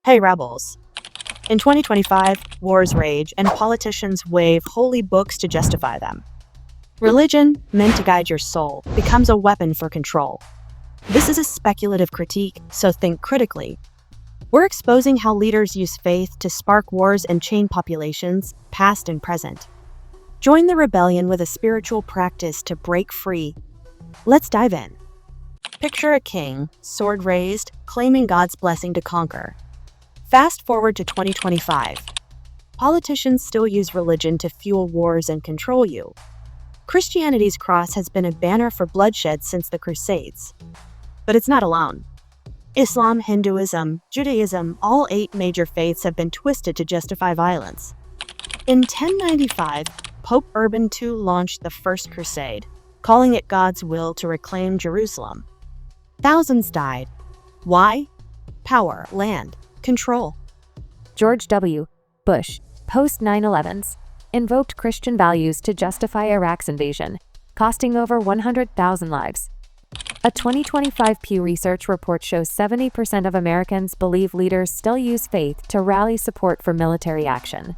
Hey rebels. In 2025, wars rage and politicians wave holy books to justify them. Religion, meant to guide your soul, becomes a weapon for control. This is a speculative critique, so think critically. We're exposing how leaders use faith to spark wars and chain populations, past and present. Join the rebellion with a spiritual practice to break free. Let's dive in. Picture a king, sword raised, claiming God's blessing to conquer. Fast forward to 2025. Politicians still use religion to fuel wars and control you. Christianity's cross has been a banner for bloodshed since the Crusades. But it's not alone. Islam, Hinduism, Judaism, all 8 major faiths have been twisted to justify violence. In 1095, Pope Urban II launched the First Crusade, calling it God's will to reclaim Jerusalem. Thousands died. Why? Power, land, control. George W. Bush, post 9/11s, invoked Christian values to justify Iraq's invasion, costing over 100,000 lives. A 2025 Pew Research report shows 70% of Americans believe leaders still use faith to rally support for military action.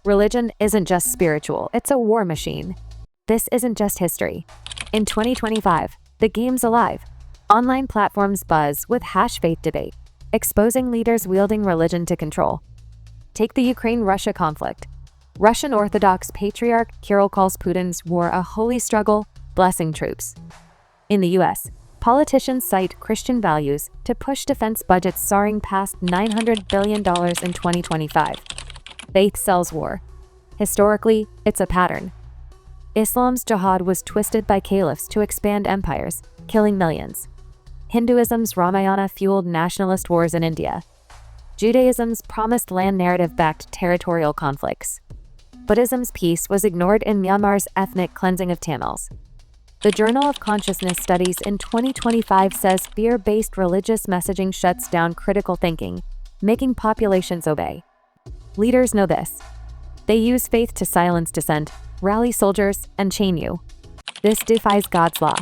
Religion isn't just spiritual, it's a war machine. This isn't just history. In 2025, the game's alive. Online platforms buzz with #faith debate, exposing leaders wielding religion to control. Take the Ukraine-Russia conflict. Russian Orthodox Patriarch Kirill calls Putin's war a holy struggle, blessing troops. In the US, politicians cite Christian values to push defense budgets soaring past $900 billion in 2025. Faith sells war. Historically, it's a pattern. Islam's jihad was twisted by caliphs to expand empires, killing millions. Hinduism's Ramayana fueled nationalist wars in India. Judaism's promised land narrative backed territorial conflicts. Buddhism's peace was ignored in Myanmar's ethnic cleansing of Tamils. The Journal of Consciousness Studies in 2025 says fear-based religious messaging shuts down critical thinking, making populations obey. Leaders know this. They use faith to silence dissent, rally soldiers, and chain you. This defies God's law.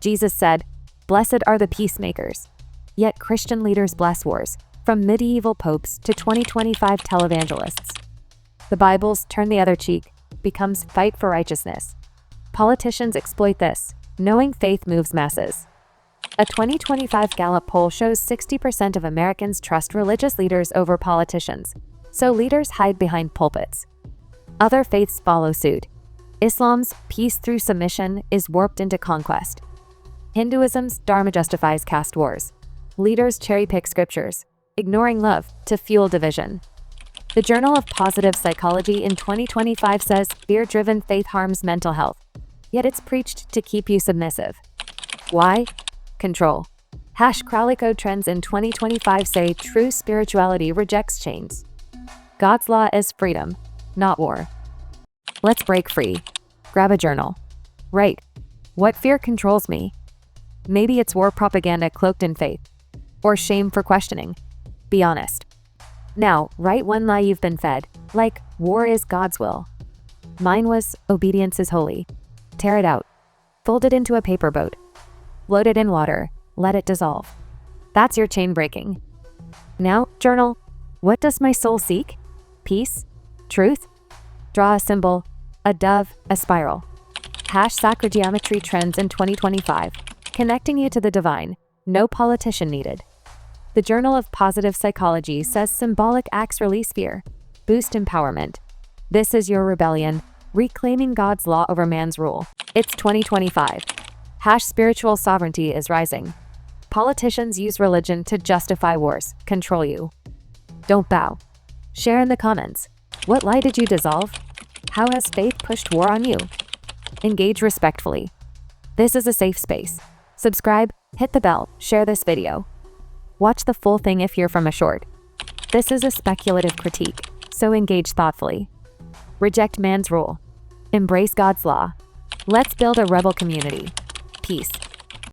Jesus said, "Blessed are the peacemakers." Yet Christian leaders bless wars, from medieval popes to 2025 televangelists. The Bible's "turn the other cheek" becomes "fight for righteousness." Politicians exploit this, knowing faith moves masses. A 2025 Gallup poll shows 60% of Americans trust religious leaders over politicians, so leaders hide behind pulpits. Other faiths follow suit. Islam's "peace through submission" is warped into conquest. Hinduism's "dharma justifies caste wars." Leaders cherry-pick scriptures, ignoring love, to fuel division. The Journal of Positive Psychology in 2025 says fear-driven faith harms mental health, yet it's preached to keep you submissive. Why? Control. #Crowley trends in 2025 say true spirituality rejects chains. God's law is freedom, not war. Let's break free. Grab a journal. Write, what fear controls me? Maybe it's war propaganda cloaked in faith, or shame for questioning. Be honest. Now, write one lie you've been fed, like war is God's will. Mine was obedience is holy. Tear it out. Fold it into a paper boat. Float it in water. Let it dissolve. That's your chain breaking. Now, journal. What does my soul seek? Peace? Truth? Draw a symbol, a dove, a spiral. #Sacrogeometry trends in 2025, connecting you to the divine. No politician needed. The Journal of Positive Psychology says symbolic acts release fear, boost empowerment. This is your rebellion, reclaiming God's law over man's rule. It's 2025. #Spiritual sovereignty is rising. Politicians use religion to justify wars, control you. Don't bow. Share in the comments. What lie did you dissolve? How has faith pushed war on you? Engage respectfully. This is a safe space. Subscribe, hit the bell, share this video. Watch the full thing if you're from a short. This is a speculative critique, so engage thoughtfully. Reject man's rule. Embrace God's law. Let's build a rebel community. Peace.